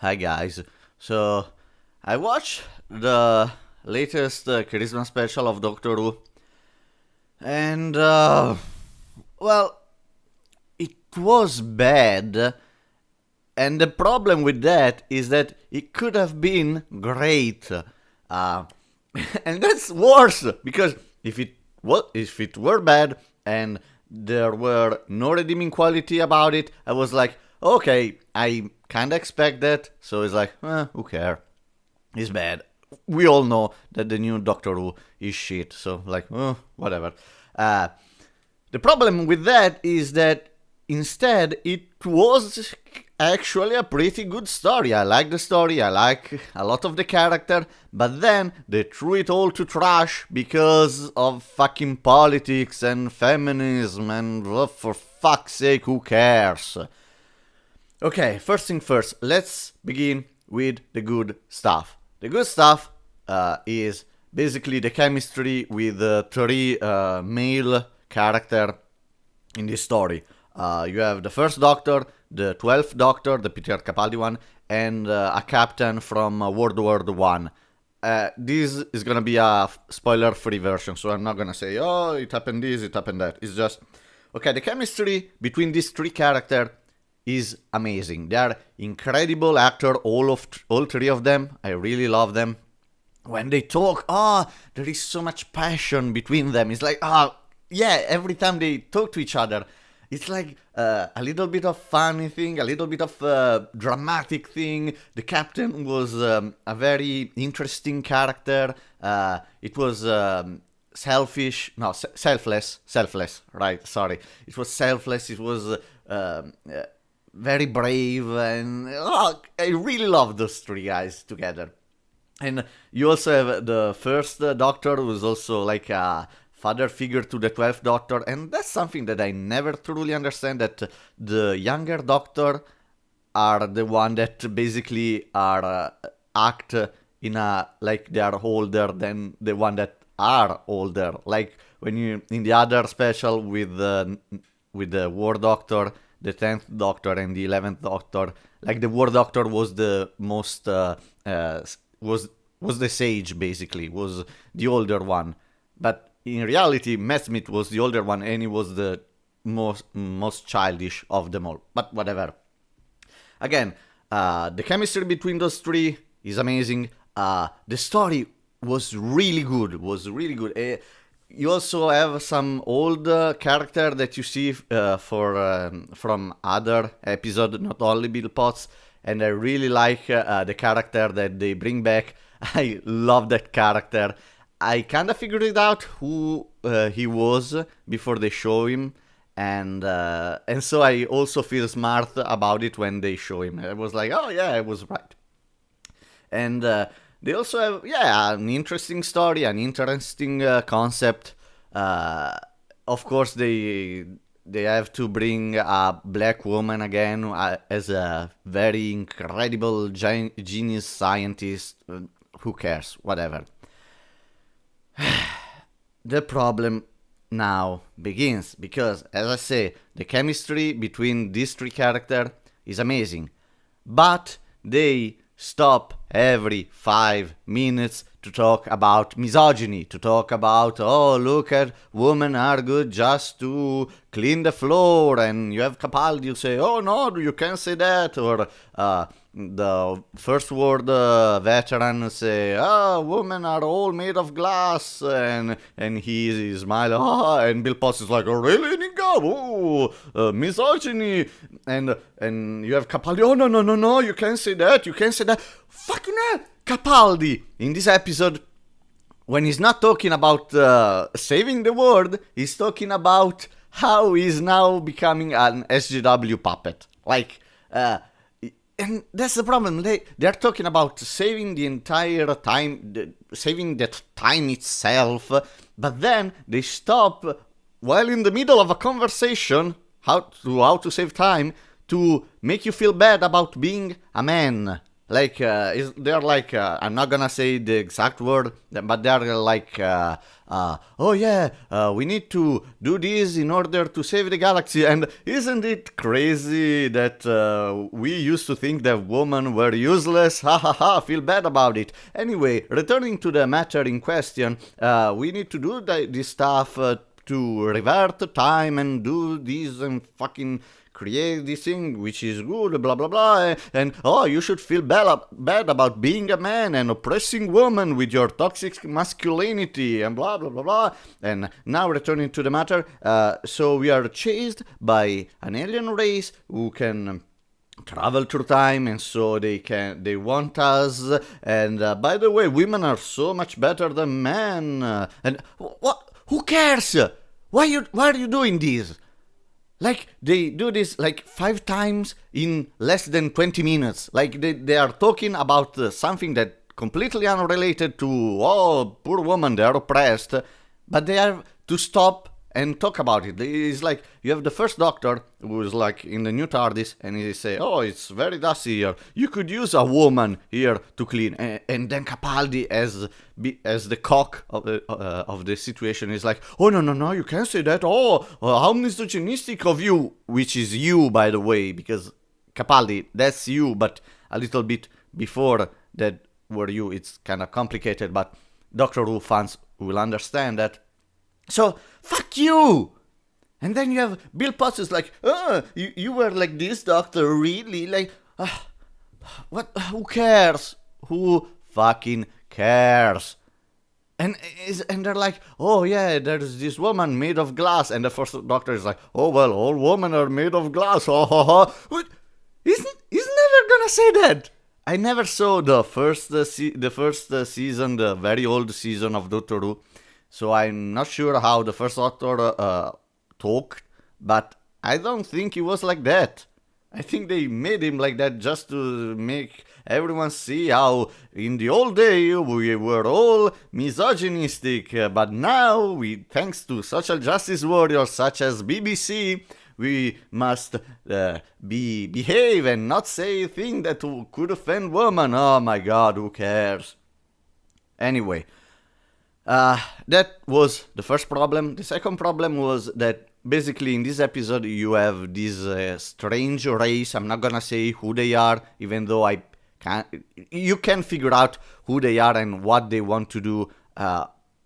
Hi guys. So I watched the latest Christmas special of Doctor Who, and well, it was bad. And the problem with that is that it could have been great, and that's worse because if it were bad and there were no redeeming quality about it, I was like, okay, I kind of expect that, so it's like, who cares? It's bad. We all know that the new Doctor Who is shit, so like, whatever. Uh, the problem with that is that instead it was actually a pretty good story. I like the story, I like a lot of the character, but then they threw it all to trash because of fucking politics and feminism and for fuck's sake, who cares? Okay, first thing first, let's begin with the good stuff. The good stuff is basically the chemistry with the three male character in this story. You have the first Doctor, the 12th Doctor, the Peter Capaldi one, and a captain from World War One. This is gonna be a spoiler-free version, so I'm not gonna say, oh, it happened this, it happened that. It's just, okay, the chemistry between these three characters is amazing. They are incredible actors, all three of them. I really love them. When they talk, there is so much passion between them. It's like, yeah, every time they talk to each other, it's like a little bit of funny thing, a little bit of dramatic thing. The captain was a very interesting character. It was selfless, right? Sorry. It was selfless. It was very brave, and I really love those three guys together. And you also have the first Doctor, who is also like a father figure to the 12th Doctor, and that's something that I never truly understand, that the younger Doctor are the one that basically are act in a like they are older than the one that are older. Like when you in the other special with the War Doctor, the 10th Doctor and the 11th Doctor, like the War Doctor was the most was the sage, basically, was the older one, but in reality Matt Smith was the older one, and he was the most childish of them all. But whatever. Again, the chemistry between those three is amazing. The story was really good. You also have some old character that you see from other episode, not only Bill Potts, and I really like the character that they bring back. I love that character. I kind of figured it out who he was before they show him, and so I also feel smart about it when they show him. I was like, oh yeah, I was right. And they also have, an interesting story, an interesting concept. Of course, they have to bring a black woman again as a very incredible genius scientist. Who cares? Whatever. The problem now begins because, as I say, the chemistry between these three characters is amazing, but they stop every 5 minutes to talk about misogyny, to talk about, oh, look at women are good just to clean the floor, and you have Capaldi who say, oh no, you can't say that, or the First World veteran say, women are all made of glass, and he smiles, and Bill Potts is like, oh really, nigga, misogyny, and you have Capaldi, oh no, you can't say that, fucking hell, Capaldi, in this episode, when he's not talking about saving the world, he's talking about how he's now becoming an SJW puppet. Like, and that's the problem. They're talking about saving the entire time, saving that time itself, but then they stop while in the middle of a conversation, how to save time, to make you feel bad about being a man. Like they're like I'm not gonna say the exact word, but they're like oh yeah, we need to do this in order to save the galaxy. And isn't it crazy that we used to think that women were useless? Ha ha ha, feel bad about it. Anyway, returning to the matter in question, we need to do this stuff to revert time and do this and fucking create this thing which is good, blah blah blah, and oh, you should feel bad about being a man and oppressing women with your toxic masculinity and blah blah blah blah. And now returning to the matter, so we are chased by an alien race who can travel through time, and so they want us. And by the way, women are so much better than men. And what? Who cares? Why are you doing this? Like, they do this like 5 times in less than 20 minutes. Like, they are talking about something that completely unrelated to, oh, poor woman, they are oppressed. But they have to stop and talk about it. It's like, you have the first doctor who is like in the new TARDIS, and he say, oh, it's very dusty here. You could use a woman here to clean. And then Capaldi, as the cock of the situation, is like, oh, no, you can't say that. Oh, how misogynistic of you. Which is you, by the way, because Capaldi, that's you, but a little bit before that were you. It's kind of complicated, but Doctor Who fans will understand that. So, fuck you! And then you have Bill Potts is like, you were like this, doctor, really? Like, what? Who cares? Who fucking cares? And they're like, oh yeah, there's this woman made of glass. And the first doctor is like, oh well, all women are made of glass. What? Isn't never gonna say that? I never saw the first season, the very old season of Doctor Who. So I'm not sure how the first Doctor talked, but I don't think he was like that. I think they made him like that just to make everyone see how in the old day we were all misogynistic, but now, thanks to social justice warriors such as BBC, we must behave and not say things that could offend women. Oh my god, who cares? Anyway. That was the first problem. The second problem was that basically in this episode you have this strange race. I'm not gonna say who they are, even though you can figure out who they are and what they want to do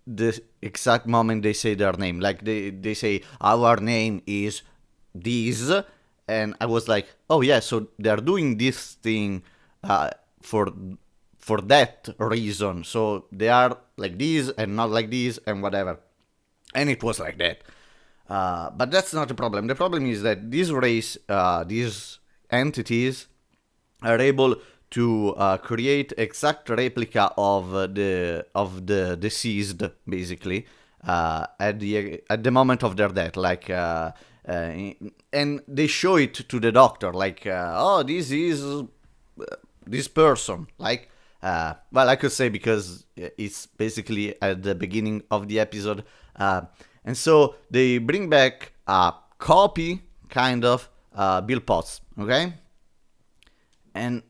the exact moment they say their name. Like they say, our name is this, and I was like, oh yeah, so they're doing this thing for that reason. So they are like this and not like this and whatever. And it was like that. But that's not the problem. The problem is that this race, these entities, are able to create exact replica of the deceased, basically, at the moment of their death. Like, and they show it to the doctor, like, oh, this is this person, like. Well, I could say because it's basically at the beginning of the episode. And so they bring back a copy, kind of, Bill Potts, okay? And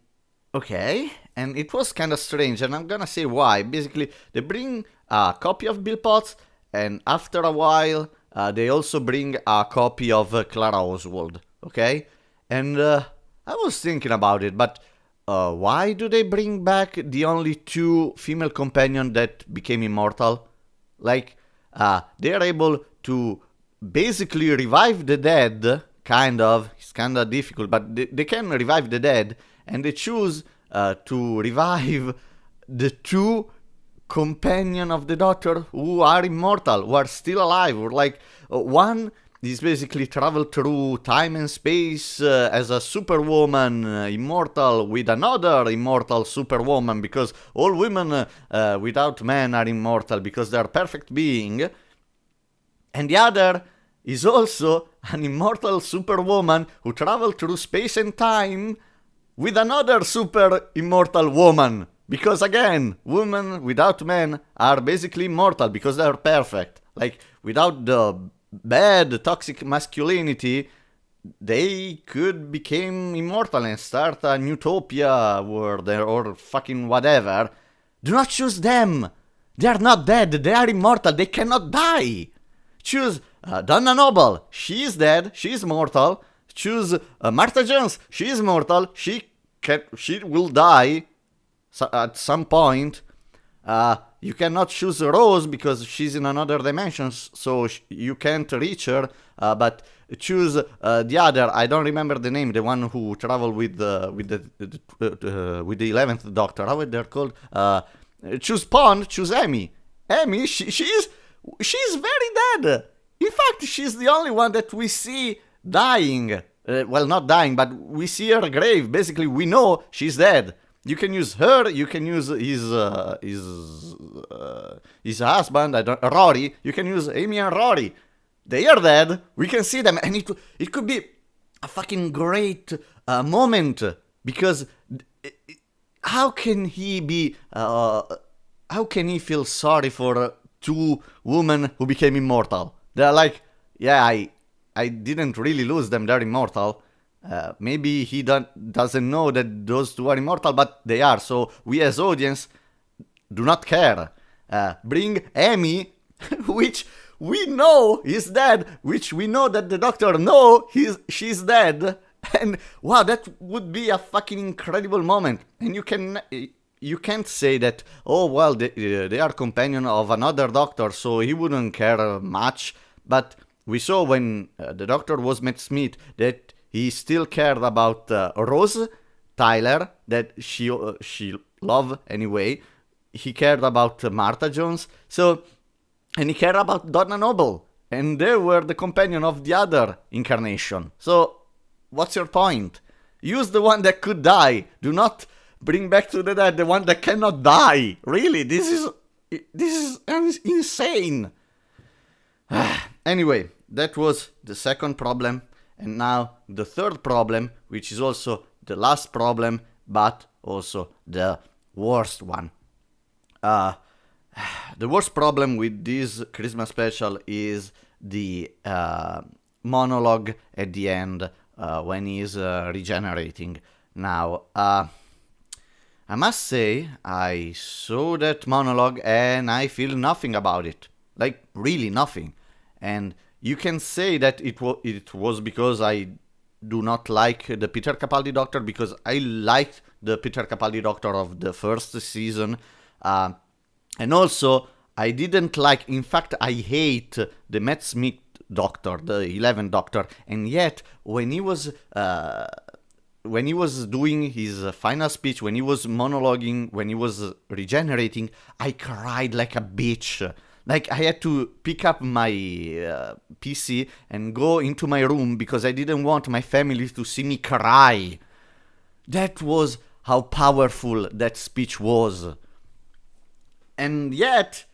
it was kind of strange, and I'm gonna say why. Basically, they bring a copy of Bill Potts, and after a while, they also bring a copy of Clara Oswald, okay? And I was thinking about it, but why do they bring back the only 2 female companions that became immortal? Like, they are able to basically revive the dead, kind of. It's kind of difficult, but they can revive the dead, and they choose to revive the 2 companions of the Doctor who are immortal, who are still alive. Or like, one is basically travel through time and space as a superwoman, immortal, with another immortal superwoman, because all women without men are immortal because they are perfect being. And the other is also an immortal superwoman who traveled through space and time with another super immortal woman. Because again, women without men are basically immortal because they are perfect. Like, without the bad toxic masculinity, they could become immortal and start a utopia world or fucking whatever. Do not choose them. They are not dead. They are immortal. They cannot die. Choose Donna Noble. She is dead. She is mortal. Choose Martha Jones. She is mortal. She will die at some point. You cannot choose Rose because she's in another dimension, so you can't reach her. But choose the other. I don't remember the name. The one who traveled with the 11th Doctor. How are they called? Choose Pond. Choose Amy. Amy. She's very dead. In fact, she's the only one that we see dying. Well, not dying, but we see her grave. Basically, we know she's dead. You can use her. You can use his husband. Rory. You can use Amy and Rory. They are dead. We can see them, and it could be a fucking great moment because how can he be? How can he feel sorry for two women who became immortal? They're like, yeah, I didn't really lose them. They're immortal. Maybe he doesn't know that those two are immortal, but they are. So we as audience do not care. Bring Amy, which we know is dead, which we know that the Doctor she's dead. And wow, that would be a fucking incredible moment. And you can't say that, oh well, they are companion of another Doctor, so he wouldn't care much. But we saw when the Doctor was Matt Smith that he still cared about Rose Tyler, that she loved anyway. He cared about Martha Jones, and he cared about Donna Noble, and they were the companion of the other incarnation. So, what's your point? Use the one that could die. Do not bring back to the dead the one that cannot die. Really, this is insane. Anyway, that was the second problem. And now the third problem, which is also the last problem, but also the worst one. The worst problem with this Christmas special is the monologue at the end when he's regenerating. Now, I must say, I saw that monologue and I feel nothing about it. Like, really nothing. And you can say that it was because I do not like the Peter Capaldi Doctor, because I liked the Peter Capaldi Doctor of the first season. And also, I didn't like, in fact, I hate the Matt Smith Doctor, the 11th Doctor. And yet, when he was doing his final speech, when he was monologuing, when he was regenerating, I cried like a bitch. Like, I had to pick up my PC and go into my room because I didn't want my family to see me cry. That was how powerful that speech was. And yet,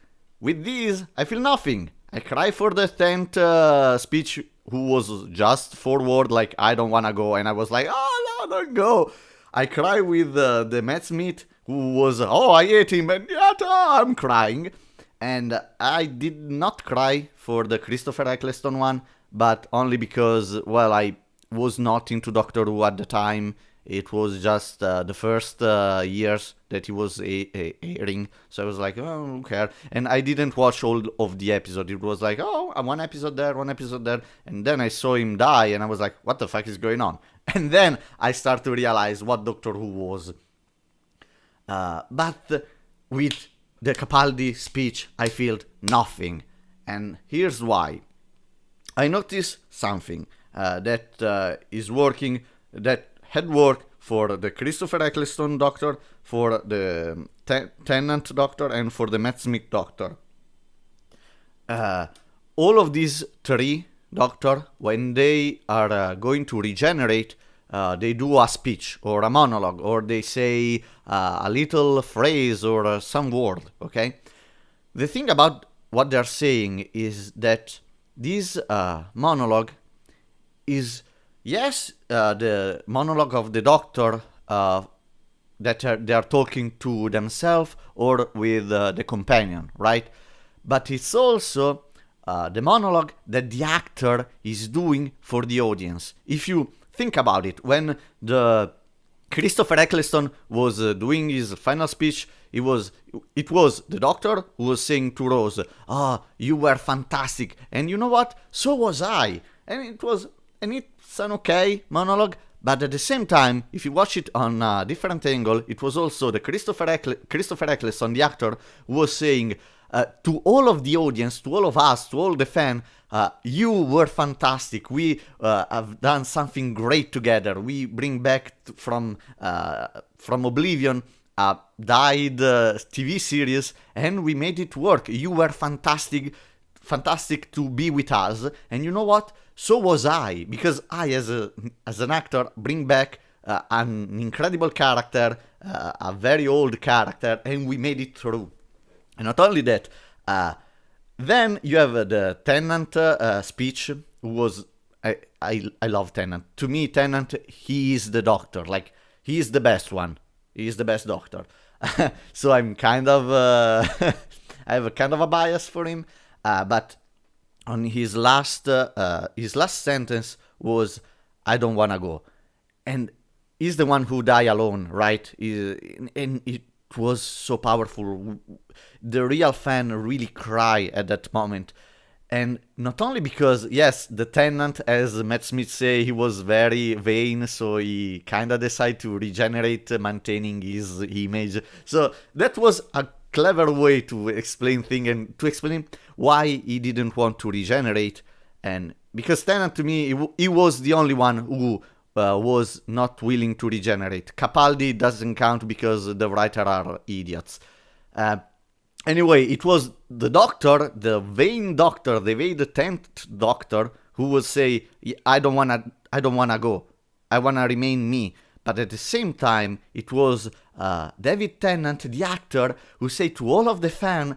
with this, I feel nothing. I cry for the 10th speech, who was just forward, like, I don't want to go. And I was like, oh, no, don't go. I cry with the Matt Smith, who was, oh, I hate him, and yet I'm crying. And I did not cry for the Christopher Eccleston one, but only because, well, I was not into Doctor Who at the time. It was just the first years that he was airing, so I was like, oh, who cares? And I didn't watch all of the episode. It was like, oh, one episode there, and then I saw him die, and I was like, what the fuck is going on? And then I start to realize what Doctor Who was. But with the Capaldi speech, I feel nothing. And here's why. I noticed something that is working, that had worked for the Christopher Eccleston Doctor, for the Tennant Doctor, and for the Matt Smith Doctor. All of these three Doctor, when they are going to regenerate, they do a speech or a monologue, or they say a little phrase or some word, okay? The thing about what they're saying is that this monologue is, yes, the monologue of the Doctor that they are talking to themselves or with the companion, right? But it's also the monologue that the actor is doing for the audience. If you think about it, when the Christopher Eccleston was doing his final speech, it was the doctor who was saying to Rose, you were fantastic, and you know what? So was I, and it's an okay monologue. But at the same time, if you watch it on a different angle, it was also the Christopher Eccleston, the actor, who was saying to all of the audience, to all of us, to all the fans, you were fantastic. We have done something great together. We bring back from Oblivion a died TV series, and we made it work. You were fantastic to be with us. And you know what? So was I, because I, as an actor, bring back an incredible character, a very old character, and we made it through. And not only that, then you have the Tennant speech, who was... I love Tennant. To me, Tennant, he is the doctor. Like, he is the best one. He is the best doctor. So I'm kind of... I have a kind of a bias for him. But on his last sentence was, I don't wanna go. And he's the one who died alone, right? And it was so powerful. The real fan really cried at that moment. And not only because, yes, the Tenant, as Matt Smith say, he was very vain, so he kind of decided to regenerate, maintaining his image. So that was a clever way to explain things and to explain why he didn't want to regenerate. And because Tennant, to me, he was the only one who was not willing to regenerate. Capaldi doesn't count because the writers are idiots. Anyway, it was the doctor, the vain doctor, the 10th doctor, who would say, I don't wanna go. I wanna remain me. But at the same time, it was David Tennant, the actor, who said to all of the fans,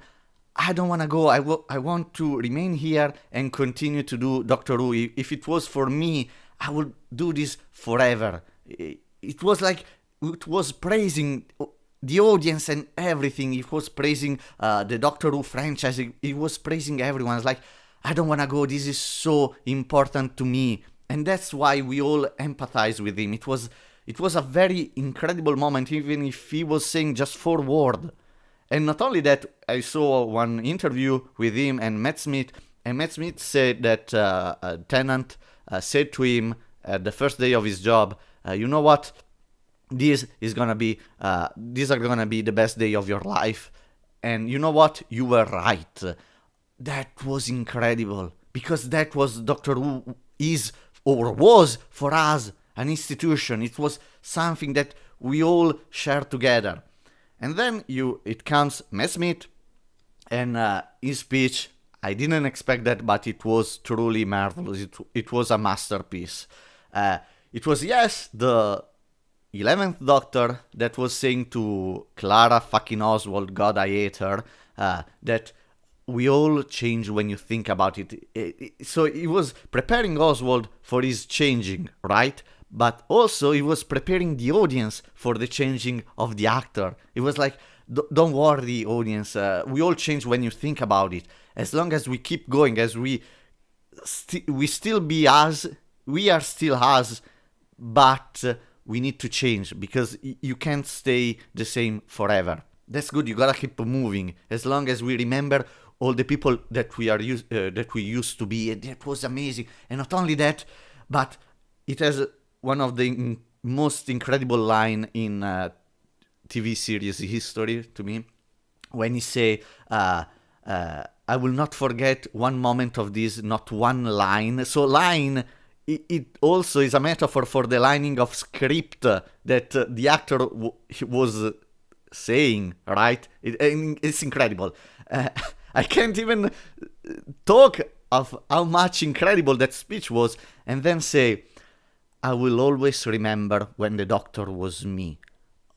I don't want to go. I want to remain here and continue to do Doctor Who. If it was for me, I would do this forever. It was like, it was praising the audience and everything. It was praising the Doctor Who franchise. It was praising everyone. It's like, I don't want to go. This is so important to me. And that's why we all empathize with him. It was a very incredible moment, even if he was saying just 4 words. And not only that, I saw one interview with him and Matt Smith, and Matt Smith said that Tennant said to him at the first day of his job, you know what, these are gonna be the best day of your life. And you know what, you were right. That was incredible, because that was Doctor Who is, or was, for us, an institution. It was something that we all share together. And then it comes Matt Smith, and his speech, I didn't expect that, but it was truly marvelous. It was a masterpiece. It was, yes, the 11th Doctor that was saying to Clara fucking Oswald, God I hate her, that we all change when you think about it. So he was preparing Oswald for his changing, right? But also he was preparing the audience for the changing of the actor. It was like, don't worry, audience, we all change when you think about it. As long as we keep going, as we still be us, we are still us, but we need to change, because you can't stay the same forever. That's good, you gotta keep moving, as long as we remember all the people that we used to be. And that was amazing. And not only that, but it has one of the most incredible line in TV series history to me, when he say, I will not forget one moment of this, not one line. So line, it also is a metaphor for the lining of script that the actor was saying, right? It's incredible. I can't even talk of how much incredible that speech was, and then say, I will always remember when the Doctor was me.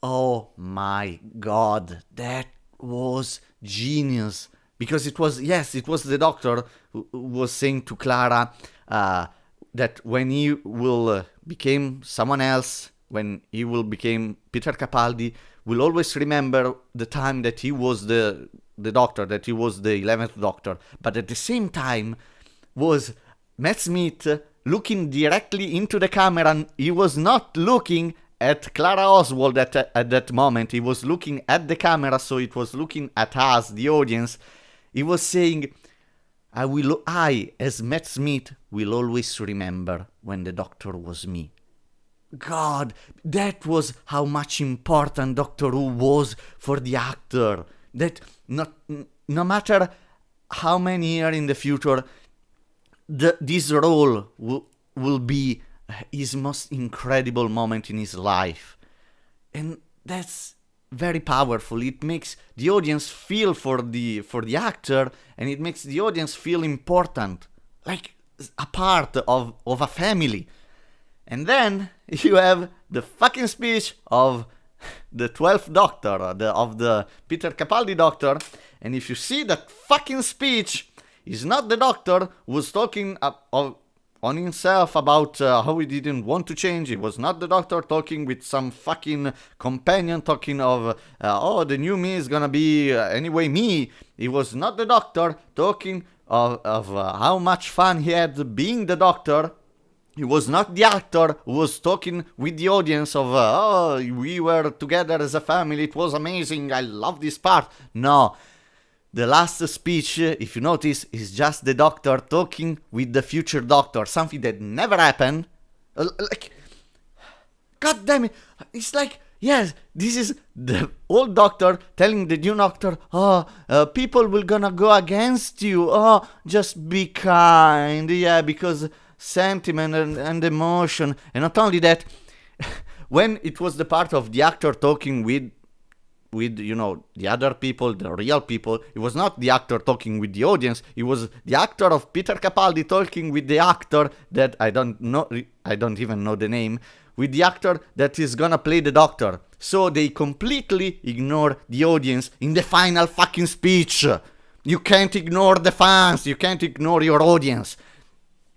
Oh my God, that was genius. Because it was the Doctor who was saying to Clara that when he will become someone else, when he will become Peter Capaldi, will always remember the time that he was the the Doctor, that he was the 11th Doctor, but at the same time was Matt Smith looking directly into the camera, and he was not looking at Clara Oswald at that moment. He was looking at the camera, so it was looking at us, the audience. He was saying, I, as Matt Smith, will always remember when the Doctor was me. God, that was how much important Doctor Who was for the actor. That no matter how many years in the future, this role will be his most incredible moment in his life. And that's very powerful. It makes the audience feel for the actor, and it makes the audience feel important, like a part of a family. And then you have the fucking speech of the 12th Doctor, of the Peter Capaldi Doctor, and if you see that fucking speech, it's not the Doctor who was talking on himself about how he didn't want to change. It was not the Doctor talking with some fucking companion talking of, the new me is gonna be anyway me. It was not the Doctor talking of how much fun he had being the Doctor. It was not the actor who was talking with the audience of, we were together as a family, it was amazing, I love this part. No. The last speech, if you notice, is just the Doctor talking with the future Doctor, something that never happened. God damn it, it's like, yes, this is the old Doctor telling the new Doctor, people will gonna go against you, just be kind, because sentiment and emotion. And not only that, when it was the part of the actor talking with the other people, the real people, it was not the actor talking with the audience, it was the actor of Peter Capaldi talking with the actor that I don't even know the name, with the actor that is gonna play the Doctor. So they completely ignore the audience in the final fucking speech. You can't ignore the fans, you can't ignore your audience.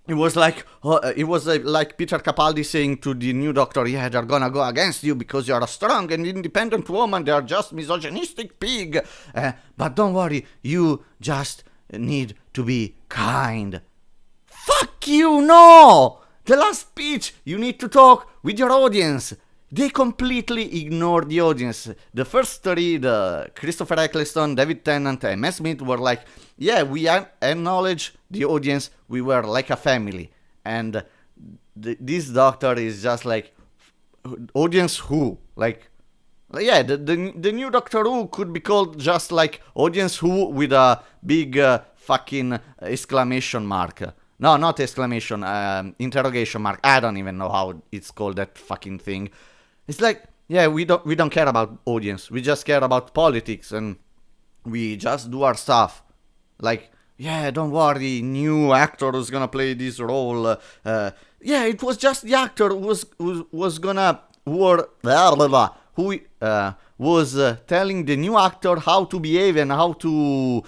It was like like Peter Capaldi saying to the new Doctor, yeah, they're gonna go against you because you're a strong and independent woman, they're just misogynistic pig. But don't worry, you just need to be kind. Fuck you, no! The last speech, you need to talk with your audience. They completely ignored the audience. The first three, the Christopher Eccleston, David Tennant, and Matt Smith were like, yeah, we acknowledge the audience, we were like a family. And this Doctor is just like, audience who? Like, yeah, the new Doctor Who could be called just like audience who with a big fucking exclamation mark. No, not exclamation, interrogation mark. I don't even know how it's called, that fucking thing. It's like, yeah, we don't care about audience. We just care about politics, and we just do our stuff. Like, yeah, don't worry, new actor who's gonna play this role. Yeah, it was just the actor who was telling the new actor how to behave and how to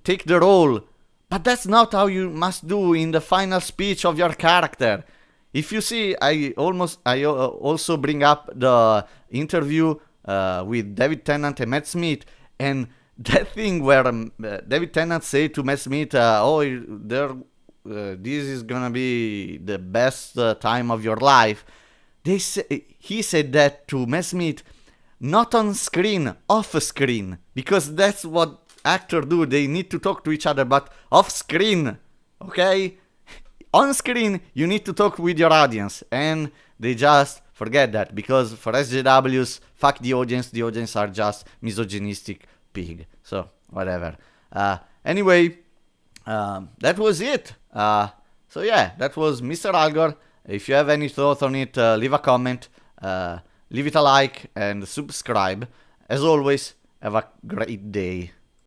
take the role. But that's not how you must do in the final speech of your character. If you see, I also bring up the interview with David Tennant and Matt Smith, and that thing where David Tennant said to Matt Smith, this is gonna be the best time of your life. He said that to Matt Smith, not on screen, off screen, because that's what actors do. They need to talk to each other, but off screen, okay? On screen, you need to talk with your audience, and they just forget that, because for SJWs, fuck the audience are just misogynistic pig. So, whatever. Anyway, that was it. So yeah, that was Mr. Algor. If you have any thoughts on it, leave a comment, leave it a like, and subscribe. As always, have a great day.